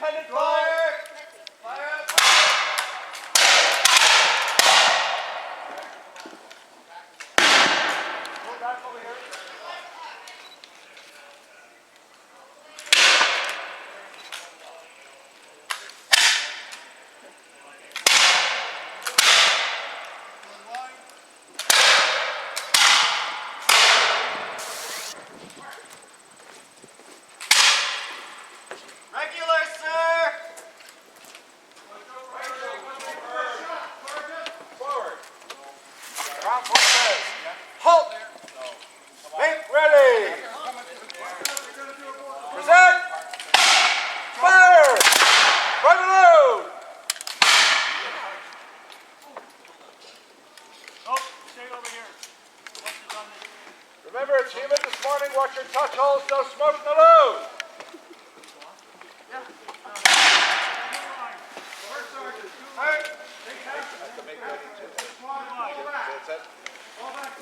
independent fire! Fire up! Pull back over here. Regular, sir! Forward. Ground forces. Halt! Make ready! Present! Fire! Run and load! Oh, stay over here. Remember, achievement this morning, watch your touch holes, no smoke, no load!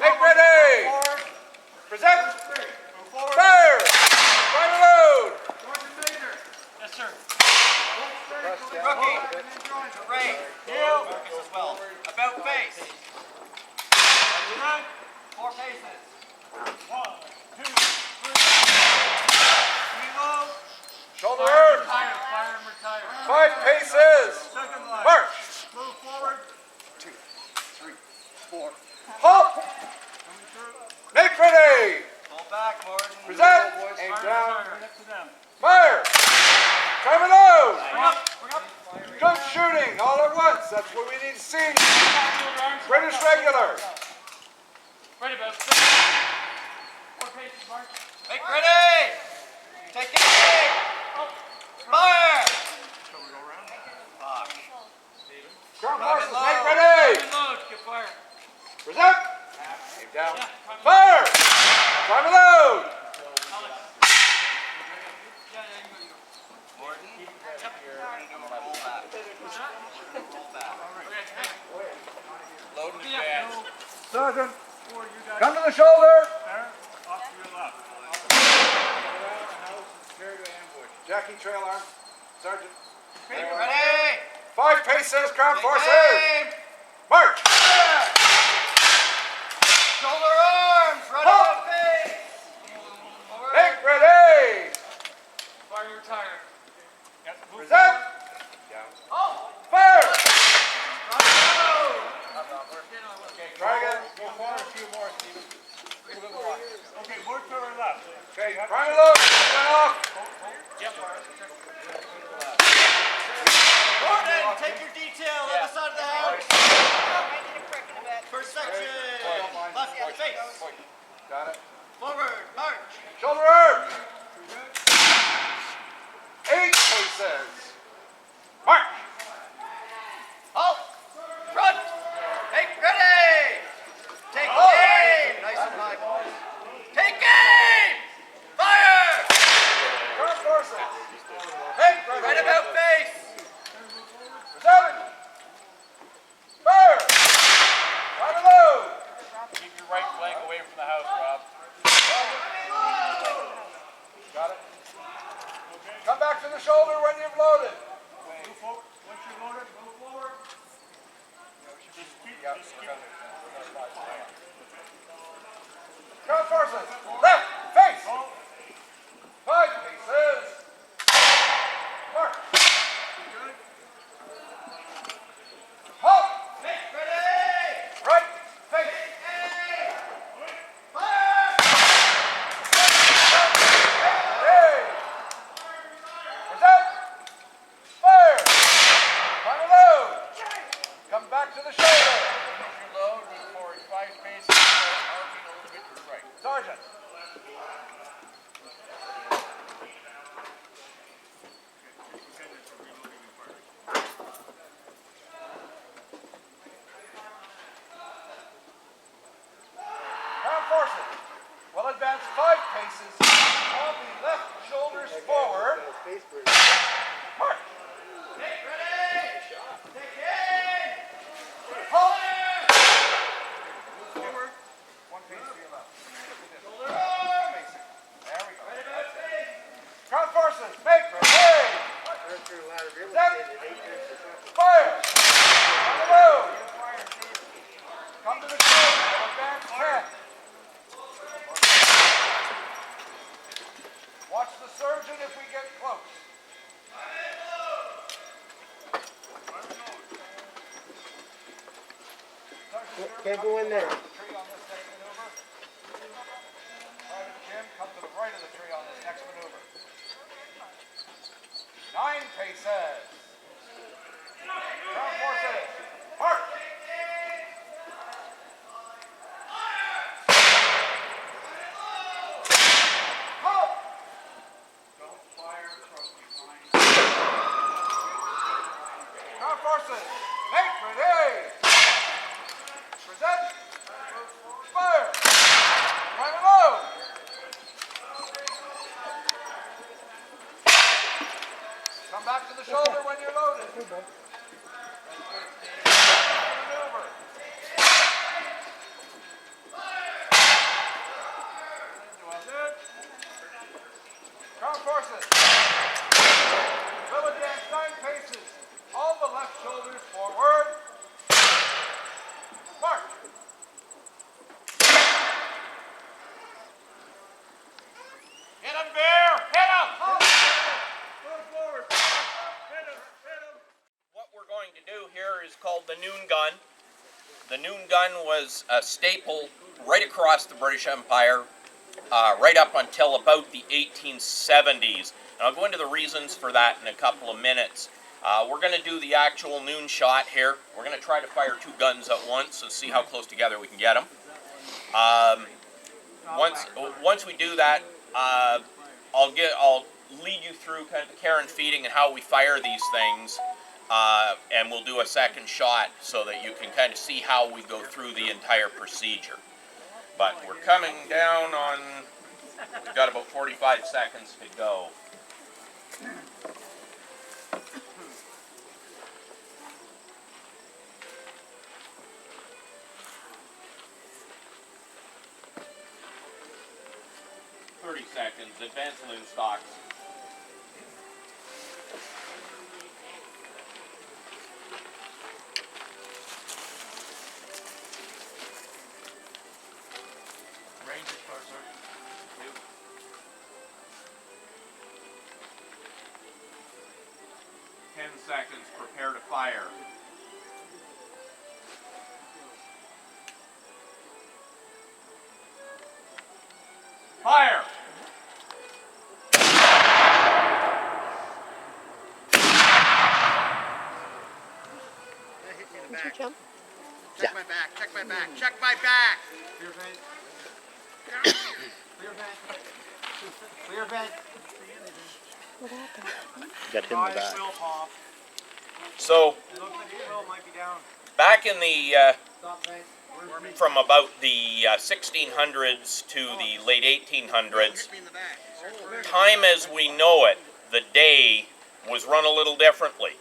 Make ready! Present! Fire! Fire and load! Yes, sir. Rookie! Terrain! Focus as well. About face! 4 paces. 1, 2, 3. Reload. Shoulder Fire earth! and retire. Fire and retire. 5 paces! Second line. March! Move forward. 2, 3, 4. Halt! Coming through. Make ready! Pull back, Morton. Present! Aim Fire down. and retire. Next to them. Fire! Time and load! Bring up. Bring up. Good shooting all at once. That's what we need to see. British regular. Ready, Bev. 4 paces, march. Make ready! Take aim! Fire! Shall we go around? Fuck. Ground forces, make ready! Reload. Get fire. Present! Aim down. Fire! Time and load! Morton, you're going to do a roll back. Roll back. Load in advance. Sergeant, 4, you guys. come to the shoulder! There. Off to your left. Jackie, trail arm. Sergeant. Ready! 5 paces, ground Take forces! aim! March! Shoulder arms! Right Halt! on face! Forward. Make ready! Fire and retire. Yep. Move Present! Oh! Fire! Okay, Try again. Go forward a few more, Stephen. Okay, more to our left. Okay, try and load. Turn off. Yep. Morton, take your detail other side of the house. First section. Left face. Got it. Forward. March. Shoulder arm. 8 paces. March. Halt. Front. Make ready. Take aim. Nice and high, boys. Take aim. Fire. Ground forces. Make ready. Right about face. Present. Fire. Time and load. Keep your right flank away from the house, Rob. Got it. Come back to the shoulder when you've loaded. Move forward. Once you're loaded, move forward. Just keep. Ground forces. Left. Face. Go. 5 paces. March. Good. Halt. Make ready. Right. Face. Aim. Fire. Hey. Present. Fire. Time to load. Come back to the shoulder. As you load, move forward 5 spaces. Arcing a little bit to the right. Sergeant. Ground forces. Well advanced 5 paces. On the left shoulders forward. March. Make ready. Take aim. Halt. Move forward. 1 pace to your left. Shoulder arms. There we go. Right about face. Ground forces. Make ready. attention if we get close. Can't go in there. Tree on this next maneuver. Private Jim, come to the right of the tree on this next maneuver. 9 paces. Ground forces. March. Halt. Don't fire from behind. Ground forces. Make ready. Present. Fire. Prime and load. Come back to the shoulder when you're loaded. Maneuver. Ground forces. Will advance 9 paces. All the left shoulders forward. March. Hit him, Bear! Hit him! Move forward. Hit him. What we're going to do here is called the noon gun. The noon gun was a staple right across the British Empire, right up until about the 1870s. And I'll go into the reasons for that in a couple of minutes. We're going to do the actual noon shot here. We're going to try to fire 2 guns at once and see how close together we can get them. Once we do that, I'll lead you through kind of the care and feeding and how we fire these things, and we'll do a second shot so that you can kind of see how we go through the entire procedure. But we're coming down on, we've got about 45 seconds to go. Seconds, advance loon stocks. Range it closer. 10 seconds, prepare to fire. Fire! Check my back, check my back, check my back! Clear vent. Clear vent. Clear vent. Got hit in the back. Will pop. So, It looks like the will might be down. back in the, Stop vent. Where's me? from about the 1600s to the late 1800s, Hit me in the back. time as we know it, the day was run a little differently.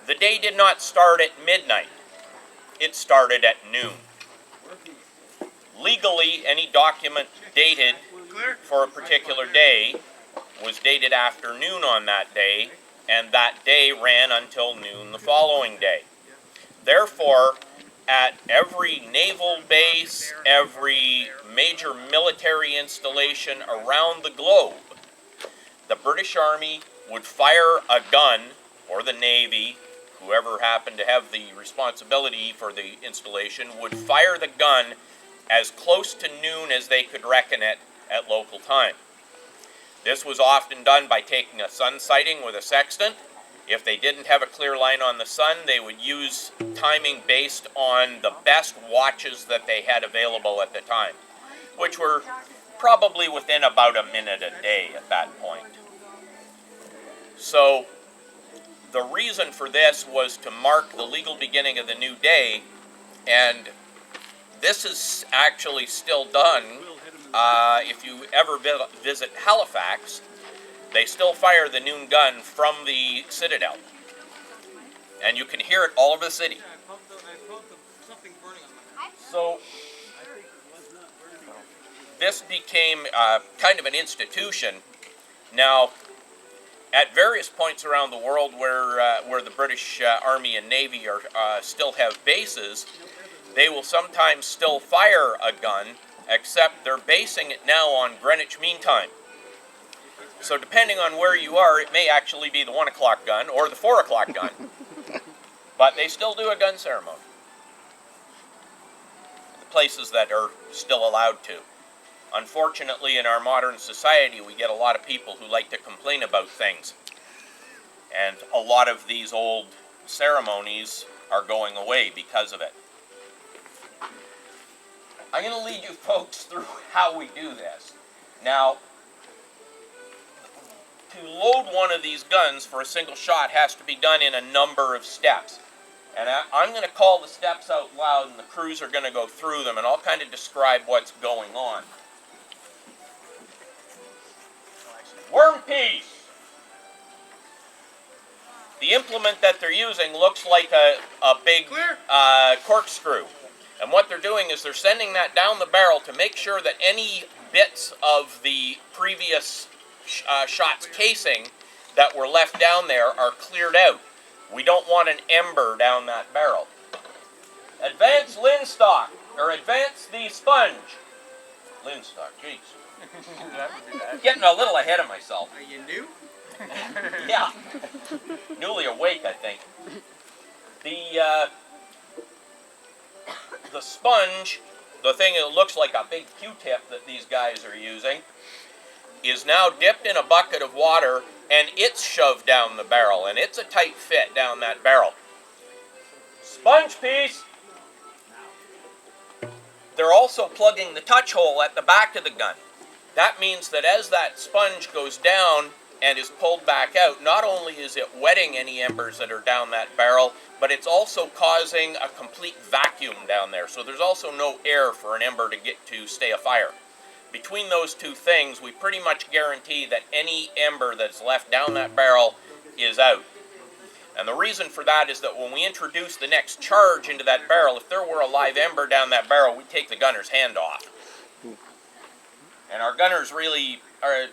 The day did not start at midnight. It started at noon. Legally, any document dated for a particular day was dated afternoon on that day, and that day ran until noon the following day. Therefore, at every naval base, every major military installation around the globe, the British Army would fire a gun, or the Navy, whoever happened to have the responsibility for the installation, would fire the gun as close to noon as they could reckon it at local time. This was often done by taking a sun sighting with a sextant. If they didn't have a clear line on the sun, they would use timing based on the best watches that they had available at the time, which were probably within about a minute a day at that point. So the reason for this was to mark the legal beginning of the new day, and this is actually still done. If you ever visit Halifax, they still fire the noon gun from the Citadel, and you can hear it all over the city. So this became kind of an institution. Now, at various points around the world where the British Army and Navy still have bases, they will sometimes still fire a gun, except they're basing it now on Greenwich Mean Time. So depending on where you are, it may actually be the 1 o'clock gun or the 4 o'clock gun. But they still do a gun ceremony. The places that are still allowed to. Unfortunately, in our modern society, we get a lot of people who like to complain about things. And a lot of these old ceremonies are going away because of it. I'm going to lead you folks through how we do this. Now, to load one of these guns for a single shot has to be done in a number of steps. And I'm going to call the steps out loud, and the crews are going to go through them, and I'll kind of describe what's going on. Worm piece. The implement that they're using looks like a big corkscrew. And what they're doing is they're sending that down the barrel to make sure that any bits of the previous shot's casing that were left down there are cleared out. We don't want an ember down that barrel. Advance linstock, or advance the sponge. Linstock, jeez. Getting a little ahead of myself. Are you new? Yeah. Newly awake, I think. The sponge, the thing that looks like a big Q-tip that these guys are using, is now dipped in a bucket of water, and it's shoved down the barrel, and it's a tight fit down that barrel. Sponge piece. They're also plugging the touch hole at the back of the gun. That means that as that sponge goes down and is pulled back out, not only is it wetting any embers that are down that barrel, but it's also causing a complete vacuum down there. So there's also no air for an ember to get to stay afire. Between those two things, we pretty much guarantee that any ember that's left down that barrel is out. And the reason for that is that when we introduce the next charge into that barrel, if there were a live ember down that barrel, we'd take the gunner's hand off. And our gunners really are,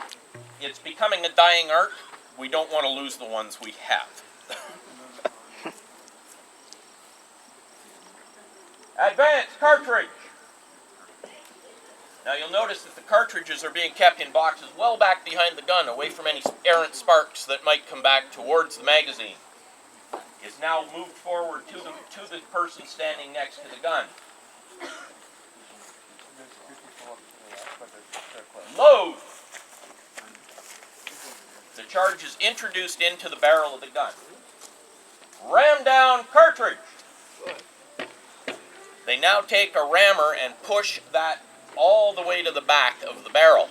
it's becoming a dying art. We don't want to lose the ones we have. Advance cartridge. Now you'll notice that the cartridges are being kept in boxes well back behind the gun, away from any errant sparks that might come back towards the magazine. Is now moved forward to the person standing next to the gun. Load. The charge is introduced into the barrel of the gun. Ram down cartridge. They now take a rammer and push that all the way to the back of the barrel.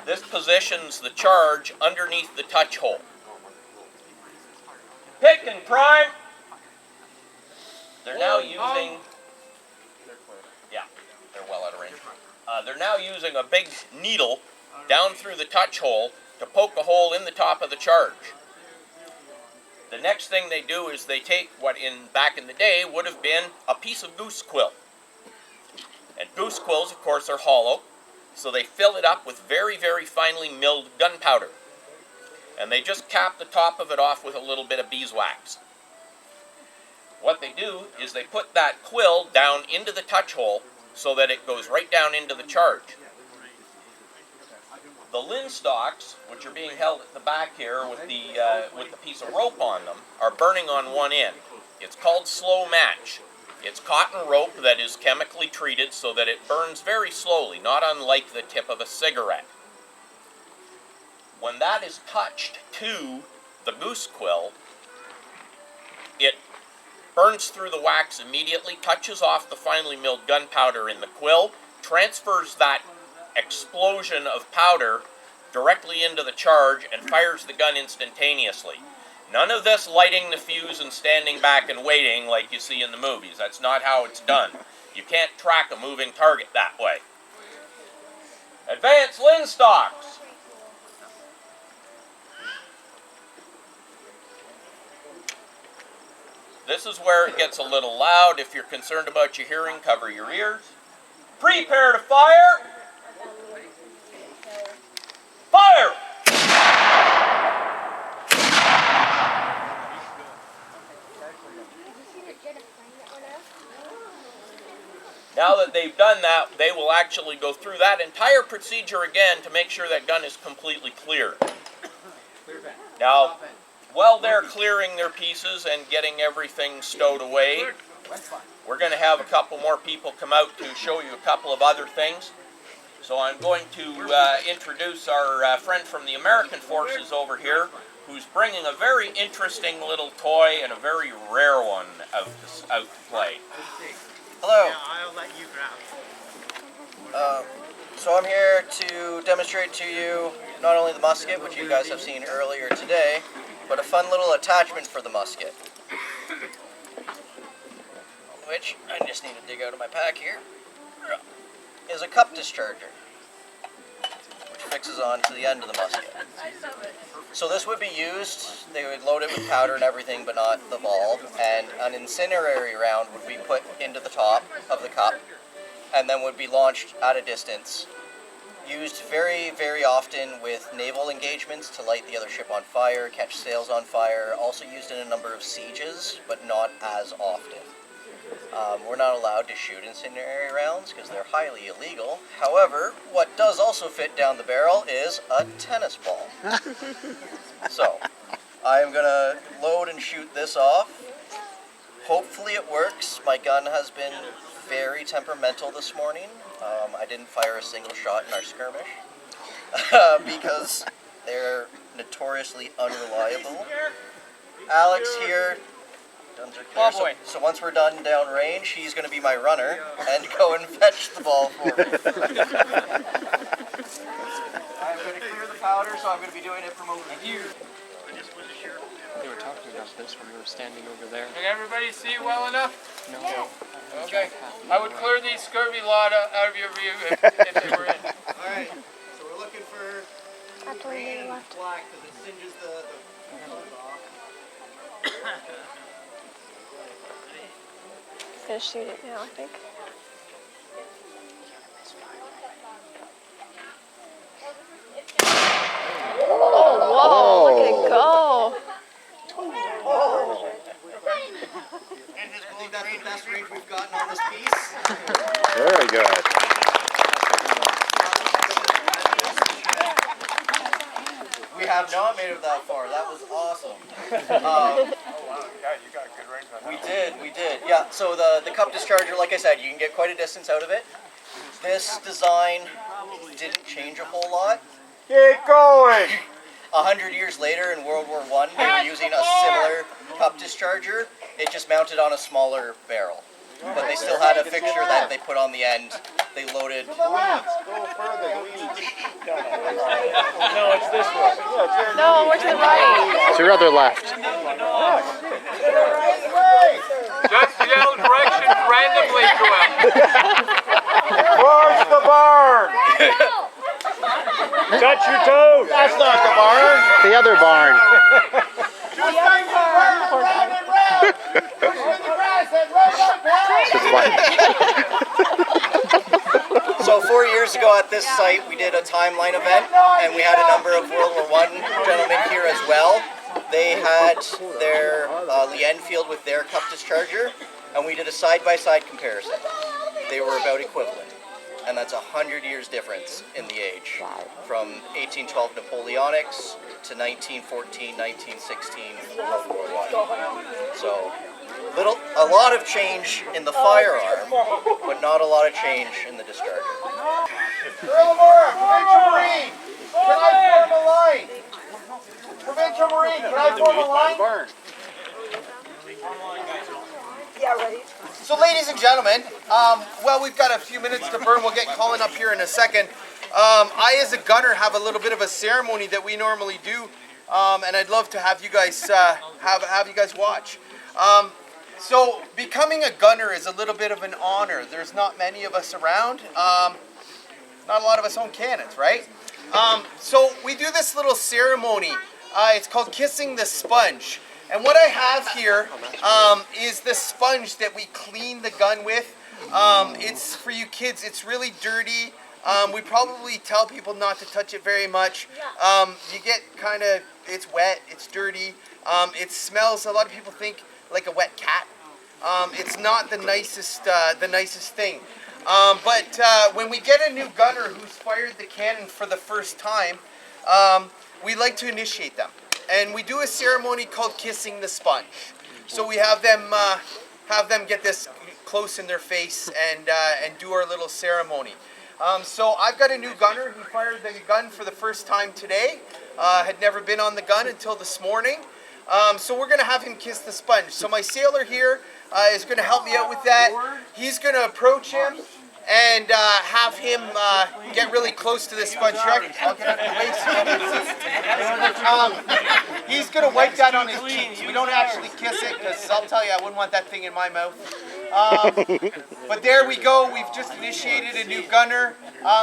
This positions the charge underneath the touch hole. Pick and prime. They're now using, yeah, they're well out of range. They're now using a big needle down through the touch hole to poke a hole in the top of the charge. The next thing they do is they take what back in the day would have been a piece of goose quill. And goose quills, of course, are hollow, so they fill it up with very, very finely milled gunpowder. And they just cap the top of it off with a little bit of beeswax. What they do is they put that quill down into the touch hole so that it goes right down into the charge. The linstocks, which are being held at the back here with the piece of rope on them, are burning on one end. It's called slow match. It's cotton rope that is chemically treated so that it burns very slowly, not unlike the tip of a cigarette. When that is touched to the goose quill, it burns through the wax immediately, touches off the finely milled gunpowder in the quill, transfers that explosion of powder directly into the charge, and fires the gun instantaneously. None of this lighting the fuse and standing back and waiting like you see in the movies. That's not how it's done. You can't track a moving target that way. Advance linstocks. This is where it gets a little loud. If you're concerned about your hearing, cover your ears. Prepare to fire. Fire! Now that they've done that, they will actually go through that entire procedure again to make sure that gun is completely clear. Now, while they're clearing their pieces and getting everything stowed away, we're going to have a couple more people come out to show you a couple of other things. So I'm going to introduce our friend from the American Forces over here, who's bringing a very interesting little toy and a very rare one out to play. Hello. Yeah, I'll let you grab. So I'm here to demonstrate to you not only the musket, which you guys have seen earlier today, but a fun little attachment for the musket, which I just need to dig out of my pack here, is a cup discharger, which fixes on to the end of the musket. So this would be used, they would load it with powder and everything, but not the valve, and an incendiary round would be put into the top of the cup, and then would be launched at a distance. Used very, very often with naval engagements to light the other ship on fire, catch sails on fire, also used in a number of sieges, but not as often. We're not allowed to shoot incendiary rounds because they're highly illegal. However, what does also fit down the barrel is a tennis ball. So, I am going to load and shoot this off. Hopefully it works. My gun has been very temperamental this morning. I didn't fire a single shot in our skirmish because they're notoriously unreliable. Alex here. So once we're done down range, he's going to be my runner and go and fetch the ball for me. I'm going to clear the powder, so I'm going to be doing it from over here. They were talking about this when we were standing over there. Can everybody see well enough? No. Okay. I would clear these scurvy lot out of your view if they were in. Alright, so we're looking for green and black because it singes the off. He's gonna shoot it now, I think. Oh, whoa, look at it go. I think that's the best range we've gotten on this piece. Very good. We have not made it that far. That was awesome. Oh, wow. Yeah, you got a good range on that. We did. Yeah, so the cup discharger, like I said, you can get quite a distance out of it. This design didn't change a whole lot. Keep going. 100 years later in World War I, they were using a similar cup discharger. It just mounted on a smaller barrel. But they still had a fixture that they put on the end. They loaded. Go further. No, it's this way. No, we're to the right. To your other left. Just yell directions randomly to him. Towards the barn. Touch your toes. That's not the barn. The other barn. So 4 years ago at this site, we did a timeline event, and we had a number of World War I gentlemen here as well. They had their Lee Enfield with their cup discharger, and we did a side-by-side comparison. They were about equivalent, and that's 100 years difference in the age, from 1812 Napoleonics to 1914, 1916 World War I. So a lot of change in the firearm, but not a lot of change in the discharger. Provincial Marine, can I form a line? Provincial Marine, can I form a line? Yeah, ready? So ladies and gentlemen, well, we've got a few minutes to burn. We'll get Colin up here in a second. I, as a gunner, have a little bit of a ceremony that we normally do, and I'd love to have you guys have you guys watch. So becoming a gunner is a little bit of an honor. There's not many of us around. Not a lot of us own cannons, right? So we do this little ceremony. It's called kissing the sponge. And what I have here is the sponge that we clean the gun with. It's for you kids. It's really dirty. We probably tell people not to touch it very much. You get kind of, it's wet, it's dirty. It smells, a lot of people think, like a wet cat. It's not the nicest thing. But when we get a new gunner who's fired the cannon for the first time, we like to initiate them. And we do a ceremony called kissing the sponge. So we have them get this close in their face and do our little ceremony. So I've got a new gunner who fired the gun for the first time today. Had never been on the gun until this morning. So we're going to have him kiss the sponge. So my sailor here is going to help me out with that. He's going to approach him and have him get really close to this sponge. I'll get out of the way so you can see. He's going to wipe that on his cheeks. We don't actually kiss it because I'll tell you, I wouldn't want that thing in my mouth. But there we go. We've just initiated a new gunner.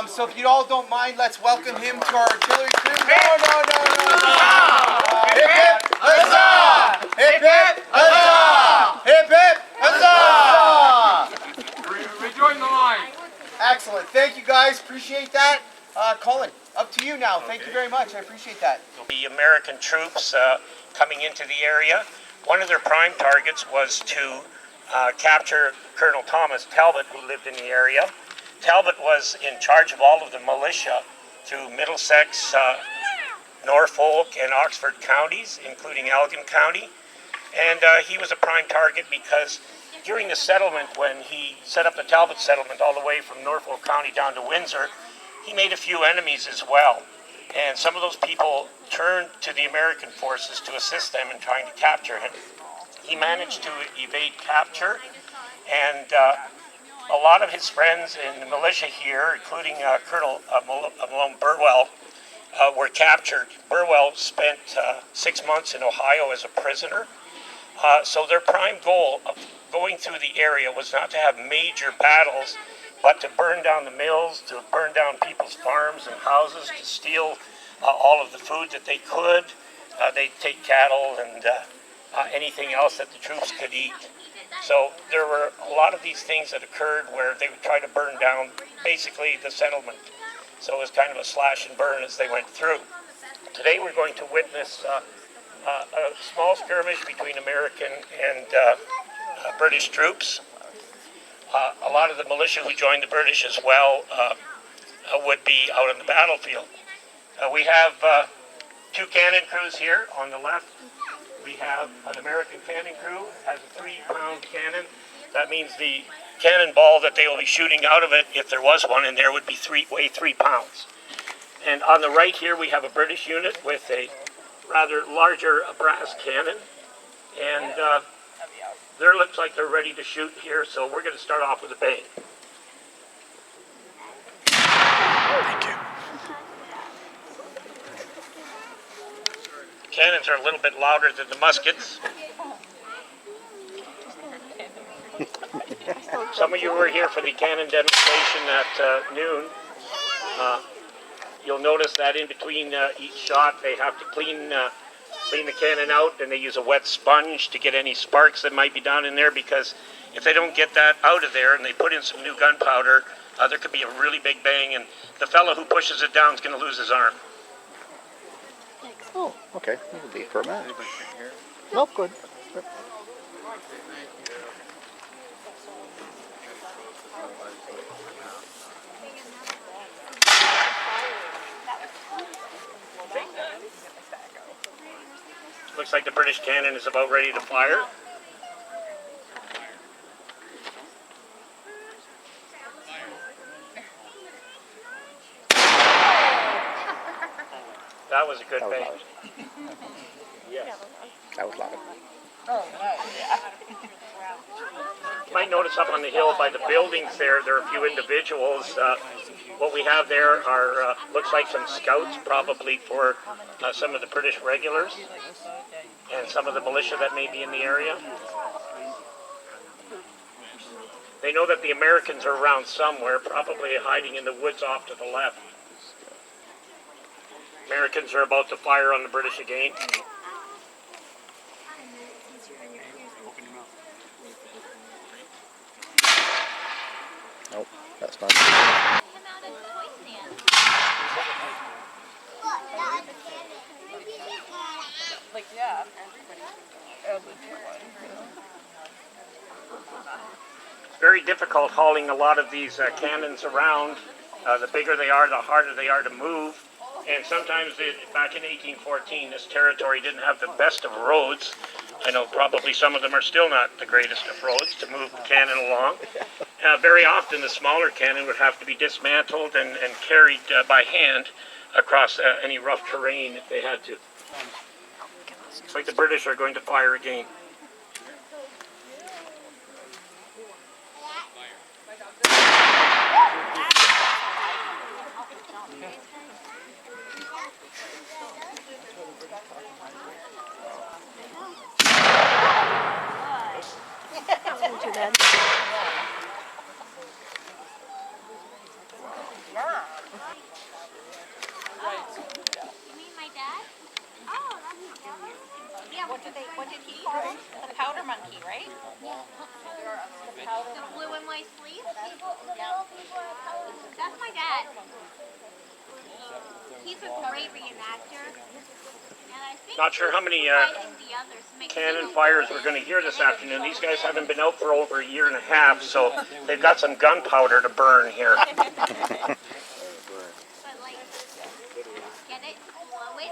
So if you all don't mind, let's welcome him to our artillery crew. No. Hip hip huzzah! Hip hip huzzah! Hip hip huzzah! Rejoin the line. Excellent. Thank you guys. Appreciate that. Colin, up to you now. Thank you very much. I appreciate that. The American troops coming into the area, one of their prime targets was to capture Colonel Thomas Talbot, who lived in the area. Talbot was in charge of all of the militia through Middlesex, Norfolk, and Oxford counties, including Elgin County. And he was a prime target because during the settlement, when he set up the Talbot settlement all the way from Norfolk County down to Windsor, he made a few enemies as well. And some of those people turned to the American forces to assist them in trying to capture him. He managed to evade capture, and a lot of his friends in the militia here, including Colonel Malone Burwell, were captured. Burwell spent 6 months in Ohio as a prisoner. So their prime goal of going through the area was not to have major battles, but to burn down the mills, to burn down people's farms and houses, to steal all of the food that they could. They'd take cattle and anything else that the troops could eat. So there were a lot of these things that occurred where they would try to burn down basically the settlement. So it was kind of a slash and burn as they went through. Today we're going to witness a small skirmish between American and British troops. A lot of the militia who joined the British as well would be out on the battlefield. We have two cannon crews here on the left. We have an American cannon crew. It has a 3-pound cannon. That means the cannonball that they will be shooting out of it, if there was one in there, would be weigh 3 pounds. And on the right here we have a British unit with a rather larger brass cannon. And there looks like they're ready to shoot here, so we're going to start off with a bang. Thank you. Cannons are a little bit louder than the muskets. Some of you were here for the cannon demonstration at noon. You'll notice that in between each shot they have to clean the cannon out, and they use a wet sponge to get any sparks that might be down in there, because if they don't get that out of there and they put in some new gunpowder, there could be a really big bang, and the fellow who pushes it down is going to lose his arm. Oh, okay. That'll be for a minute. Nope, good. Looks like the British cannon is about ready to fire. That was a good That was bang. loud. Yes. That was loud. You might notice up on the hill by the buildings there are a few individuals. What we have there are, looks like some scouts, probably for some of the British regulars and some of the militia that may be in the area. They know that the Americans are around somewhere, probably hiding in the woods off to the left. Americans are about to fire on the British again. Nope, that's not good. Like, yeah. It's very difficult difficult hauling a lot of these cannons around. The bigger they are, the harder they are to move. And sometimes, back in 1814, this territory didn't have the best of roads. I know probably some of them are still not the greatest of roads to move the cannon along. Very often, the smaller cannon would have to be dismantled and carried by hand across any rough terrain if they had to. Looks like the British are going to fire again. Too bad. You mean my dad? Oh, that's not bad. Yeah, what did he call him? The powder monkey, right? The blue and white sleeve? Yeah. That's my dad. He's a great reenactor. And I think Not sure how many cannon fires we're going to hear this afternoon. These guys haven't been out for over a year and a half, so they've got some gunpowder to burn here. but like, get it? Blow it?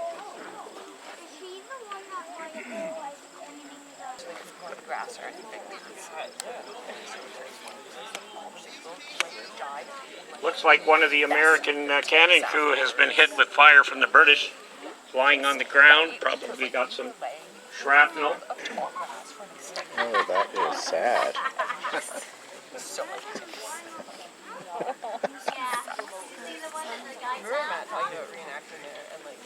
Is he the one that wanted to like cleaning the Grass or anything. Looks like one of the American cannon crew has been hit with fire from the British. Lying on the ground, probably got some shrapnel. Oh, that is sad. Yeah. Is he the one that the guy Remember Matt talking about reenactment and like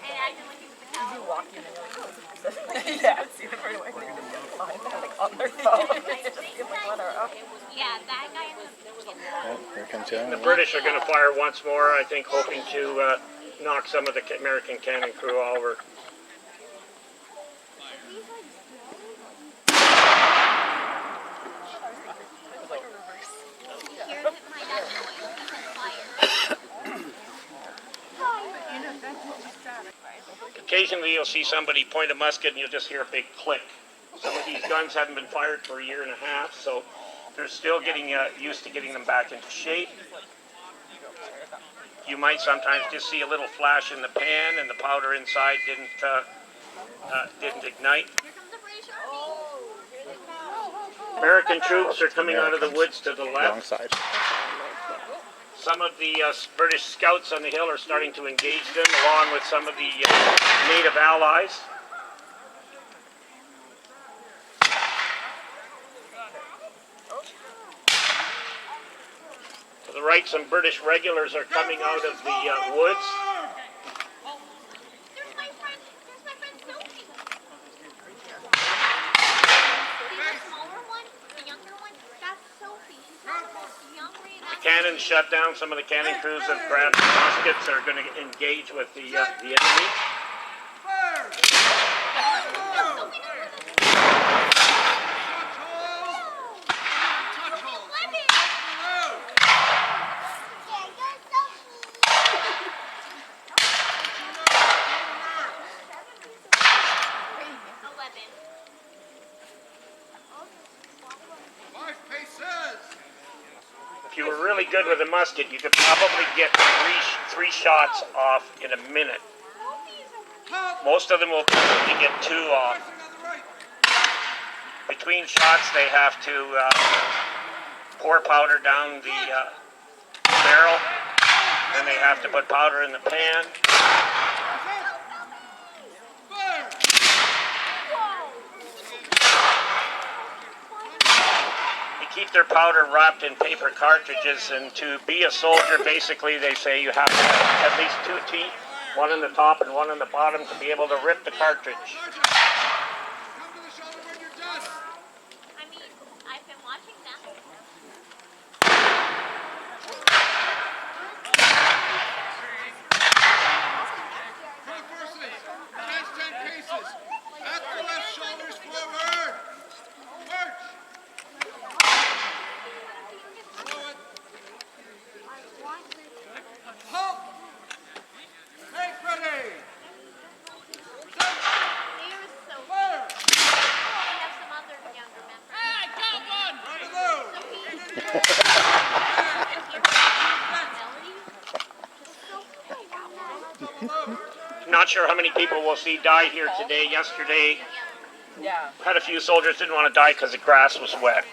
and acting like he was the cowboy? you walk in and like yeah, see the right away they're just fine like on their phone. Like whatever. Okay. Yeah, that guy in the Oh, here comes John. The British are going to fire once more, I think, hoping to knock some of the American cannon crew over. Here's it, my dad's voice. He's on fire. Occasionally you'll see somebody point a musket and you'll just hear a big click. Some of these guns haven't been fired for a year and a half, so they're still getting used to getting them back into shape. You might sometimes just see a little flash in the pan and the powder inside didn't ignite. Here comes the British Army. American troops are coming out of the woods to the Wrong left. side. Some of the British scouts on the hill are starting to engage them, along with some of the native allies. To the right, some British regulars are coming out of the woods. There's my friend Sophie. See the smaller one? The younger one? That's Sophie. She's one of the most young reenactors. Cannons shut down. Some of the cannon crews have grabbed the muskets. Are going to engage with the enemy. If you were really good with a musket, you could probably get three shots off in a minute. Most of them will probably get 2 off. Between shots, they have to pour powder down the barrel. Then they have to put powder in the pan. They keep their powder wrapped in paper cartridges, and to be a soldier, basically, they say you have to have at least 2 teeth, one on the top and one on the bottom, to be able to rip the cartridge. I mean, I've been watching them. Not sure how many people we'll see die here today. Yesterday, Yeah. had a few soldiers didn't want to die because the grass was wet.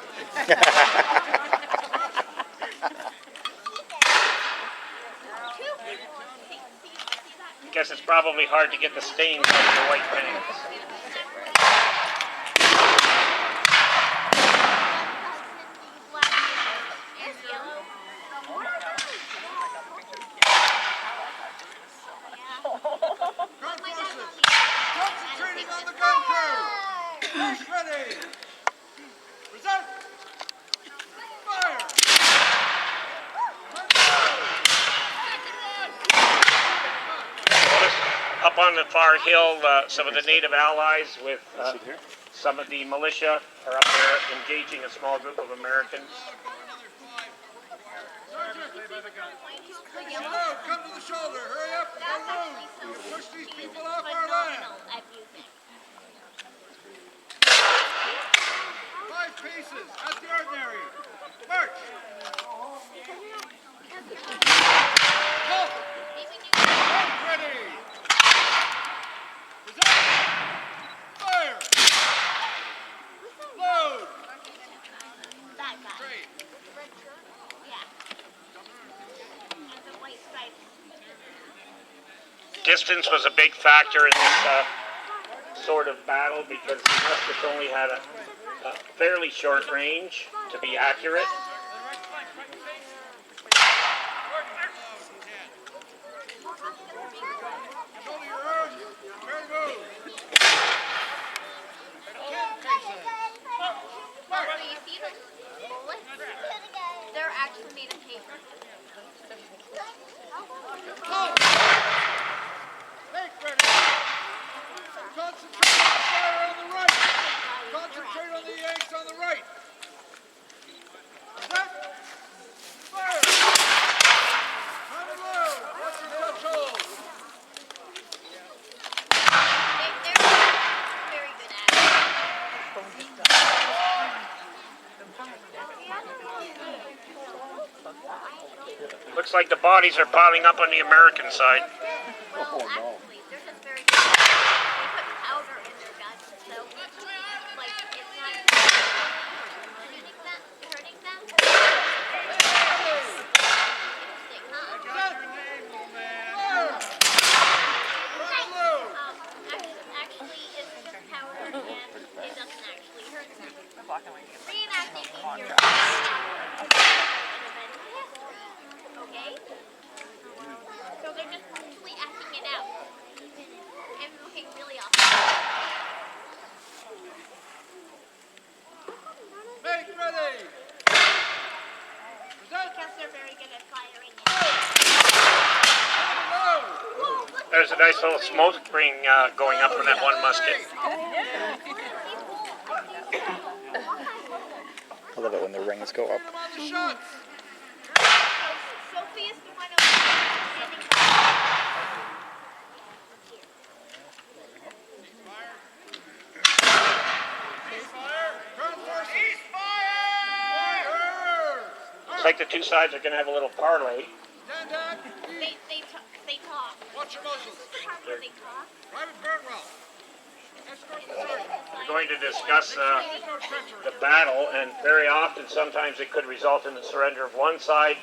Guess it's probably hard to get the stains on your white pants. Gun forces, concentrating on the gun crew. March ready. Present. Fire. Notice up on the far hill, some of the native allies with some of the militia are up there engaging a small group of Americans. Hello, come to the shoulder. Hurry up. Don't move. Push these people off our land. 5 paces at the ordinary. March. Halt. March ready. Present. Fire. Load. That guy. Straight. Yeah. And the white stripes. Distance was a big factor in this sort of battle because the muskets only had a fairly short range to be accurate. Shoulder your arms. Very move. 10 paces. March. So you see those bullets? They're actually made of paper. Halt. Make ready. Concentrate on the fire on the right. Concentrate on the Yanks on the right. Present. Fire. Time to load. Watch your touch hold. They're very good at it. Looks like the bodies are piling up on the American side. Well, actually, they're just very good. They put powder in their guns, so like it's not hurting them. Interesting, huh? Actually, it's just powder and it doesn't actually hurt them. Reenacting means you're okay? So they're just actually acting it out and looking really awesome. Make ready. Present. Because they're very good at firing it. Load. There's a nice little smoke ring going up from that one musket. I love it when the rings go up. Come on the shots. Sophie is the one who's standing Fire. Ground forces. Fire. Looks like the two sides are going to have a little parlay. Stand back. They talk. Watch your muzzles. This is the part where they talk. Private Burnwell. Escort the sergeant. We're going to discuss There's no treachery. the battle, and very often, sometimes it could result in the surrender of one side,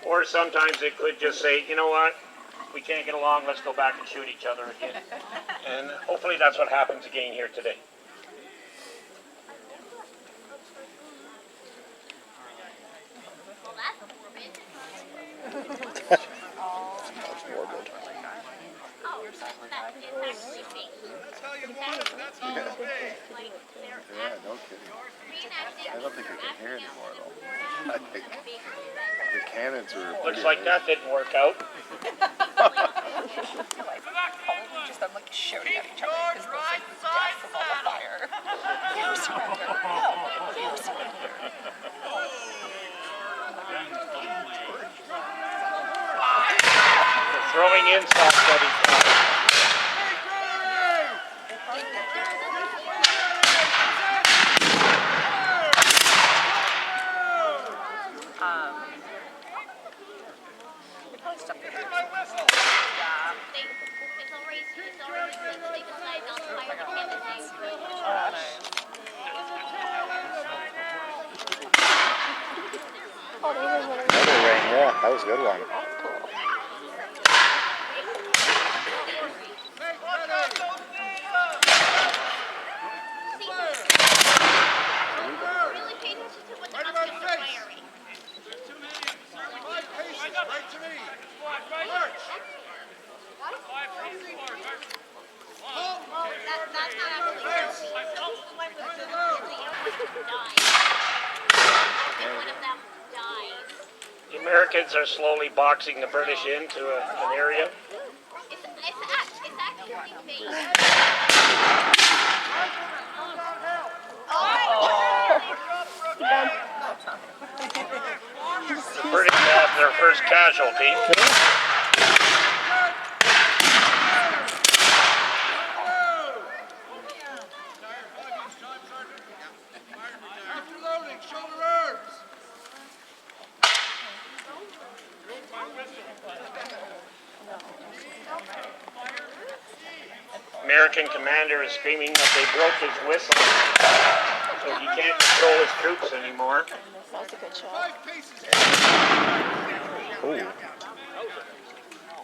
or sometimes it could just say, you know what, we can't get along, let's go back and shoot each other again. And hopefully that's what happens again here today. Well, that's morbid. That's morbid. Oh, that is actually fake. That's how you want it. That's how it'll be. Like, they're Yeah, no kidding. reenacting. I don't think I can hear anymore though. I think Big the cannons are Looks pretty like that didn't work out. Just them like shouting at each other because they're like death from all the fire. You surrender. No, you surrender. They're throwing insults at each other. They probably stuff it. They a good one. Really pay attention to what the Right musket about is face. firing. 5 paces, right to me. March. Halt. That's not actually healthy. Someone's the one with the dies. And one of them dies. The Americans are slowly boxing the British into an area. It's actually fake. The British have their first casualty. After loading, shoulder arms. American commander is screaming that they broke his whistle, so he can't control his troops anymore. That was a good shot. 5 paces. Ooh.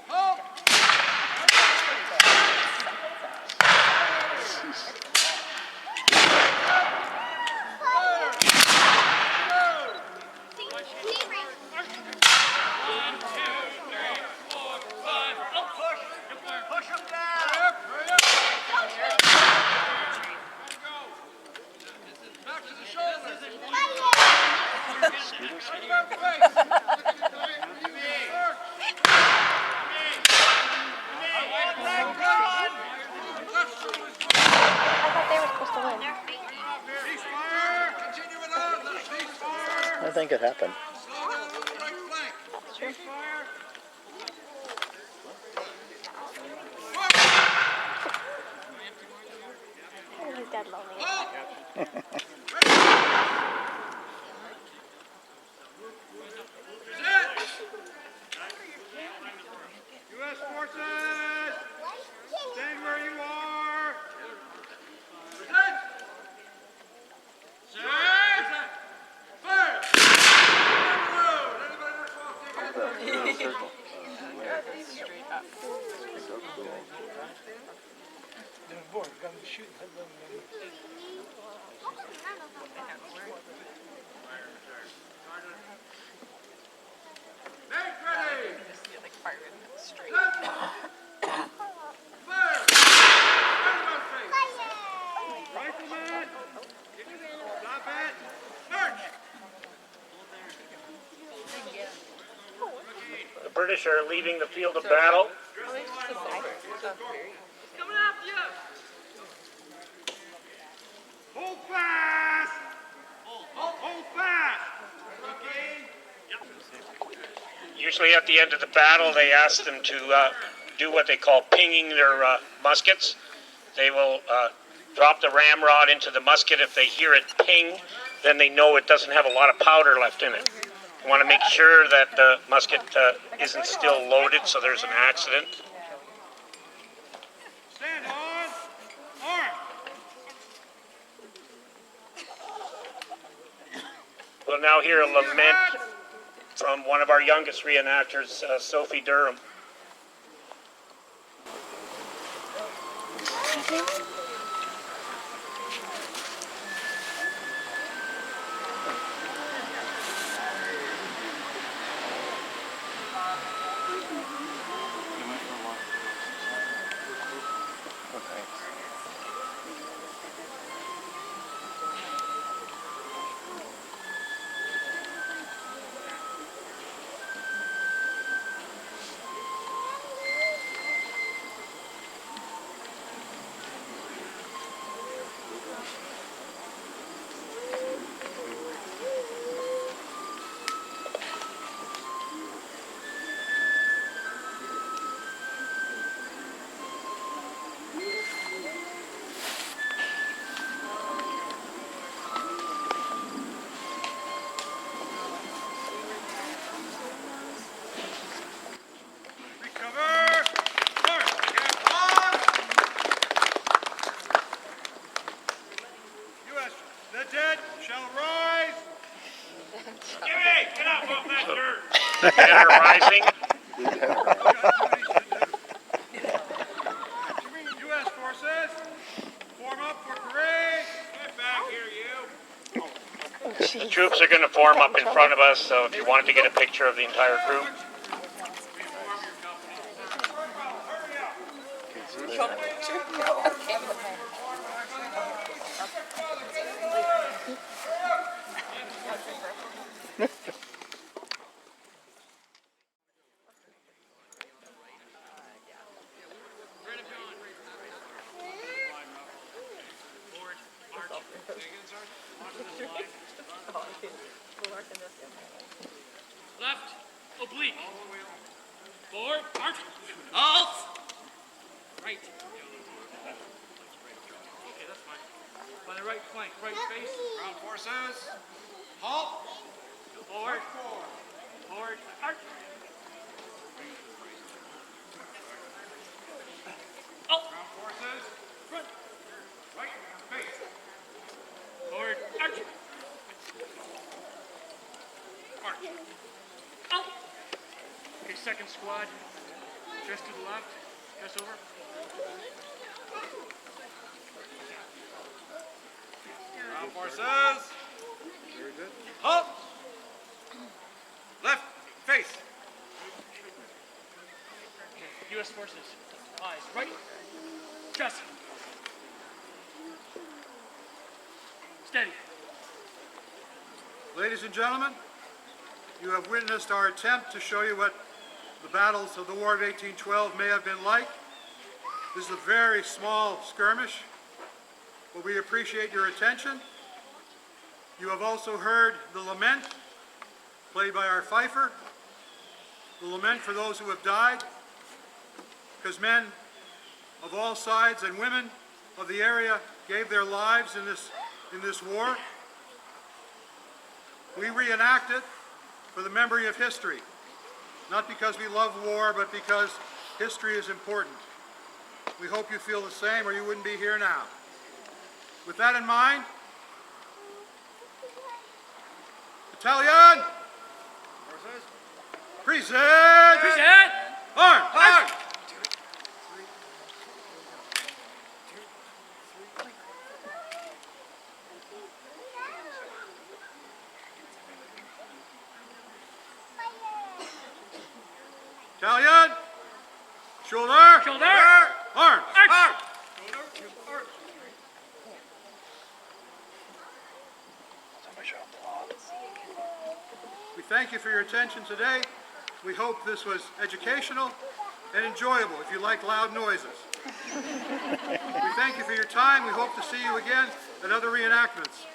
Halt. Back to the shoulders. Right about face. I thought they were supposed to win. Ceasefire. Continue it on. The ceasefire. I think it happened. Slow down on the right flank. Ceasefire. Oh, he's dead lonely. Halt. U.S. forces, stand where you are. Present. Set. Fire. Anybody respond? Make ready. Fire. Rifleman. Stop it. March. The British are leaving the field of battle. Coming after you. Hold fast. Hold fast. Okay. Usually at the end of the battle, they ask them to do what they call pinging their muskets. They will drop the ramrod into the musket. If they hear it ping, then they know it doesn't have a lot of powder left in it. You want to make sure that the musket isn't still loaded, so there's an accident. Stand on. Arm. We'll now hear a lament from one of our youngest reenactors, Sophie Durham. Dead or rising. U.S. forces, form up for parade. Get back here, you. The troops are going to form up in front of us, so if you wanted to get a picture of the entire group. Left, oblique. Forward, march. Halt. Right. Okay, that's fine. On the right flank, right face. Ground forces, halt. Forward. Forward, march. Halt. Ground forces, Front. right face. Forward, march. March. Halt. Okay, second squad. Just to the left. Just over. Ground forces, very good. Halt. Left face. Okay, U.S. forces. Eyes right. Just. Steady. Ladies and gentlemen, you have witnessed our attempt to show you what the battles of the War of 1812 may have been like. This is a very small skirmish, but we appreciate your attention. You have also heard the lament played by our fifer, the lament for those who have died, because men of all sides and women of the area gave their lives in this war. We reenact it for the memory of history, not because we love war, but because history is important. We hope you feel the same, or you wouldn't be here now. With that in mind, battalion, present, Present. arm, arm. Battalion, shoulder, Shoulder. arm, arm. We thank you for your attention today. We hope this was educational and enjoyable if you like loud noises. We thank you for your time. We hope to see you again at other reenactments.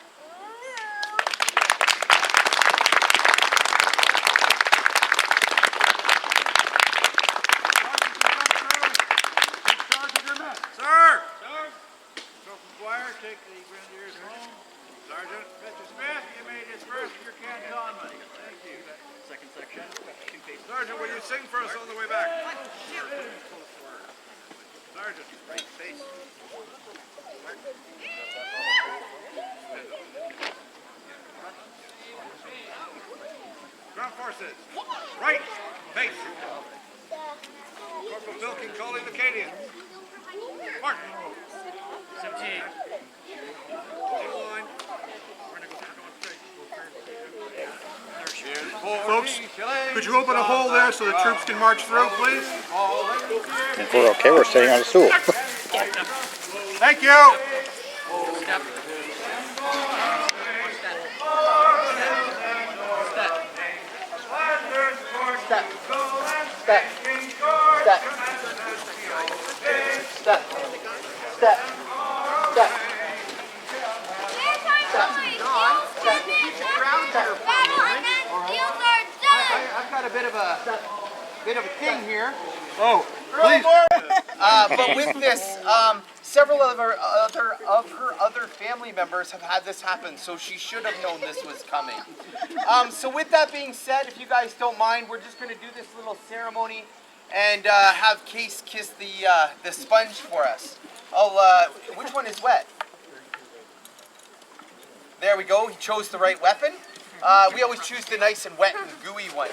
Sir! Sir! Corporal Squire, take the grenadiers home. Sergeant Mr. Smith, you may disperse your cantonment. Thank you. Second section. Sergeant, will you sing for us on the way back? Sergeant, right face. Ground forces, right face. Corporal Bilkin calling the Acadian. March. 17. Line. Folks, could you open a hole there so the troops can march through, please? If we're okay, we're sitting on a stool. Thank you. Step. I've got a bit of a thing here. Oh, please. But with this, several of her other family members have had this happen, so she should have known this was coming. So with that being said, if you guys don't mind, we're just going to do this little ceremony and have Case kiss the sponge for us. Which one is wet? There we go. He chose the right weapon. We always choose the nice and wet and gooey one.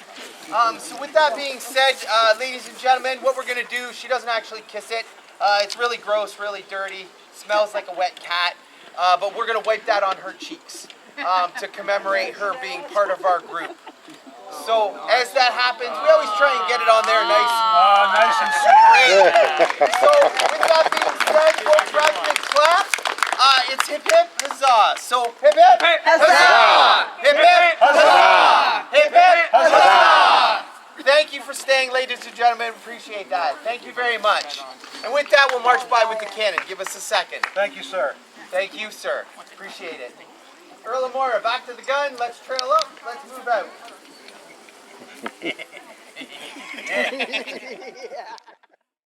So with that being said, ladies and gentlemen, what we're gonna do, she doesn't actually kiss it. It's really gross, really dirty, smells like a wet cat, but we're gonna wipe that on her cheeks to commemorate her being part of our group. So as that happens, we always try and get it on there nice and sweet. So with that being said, both residents clap. It's hip hip huzzah. So hip hip huzzah! Hip hip huzzah! Hip hip huzzah! Thank you for staying, ladies and gentlemen. Appreciate that. Thank you very much. And with that, we'll march by with the cannon. Give us a second. Thank you, sir. Thank you, sir. Appreciate it. Earl and Moira, back to the gun. Let's trail up. Let's move out. Yeah.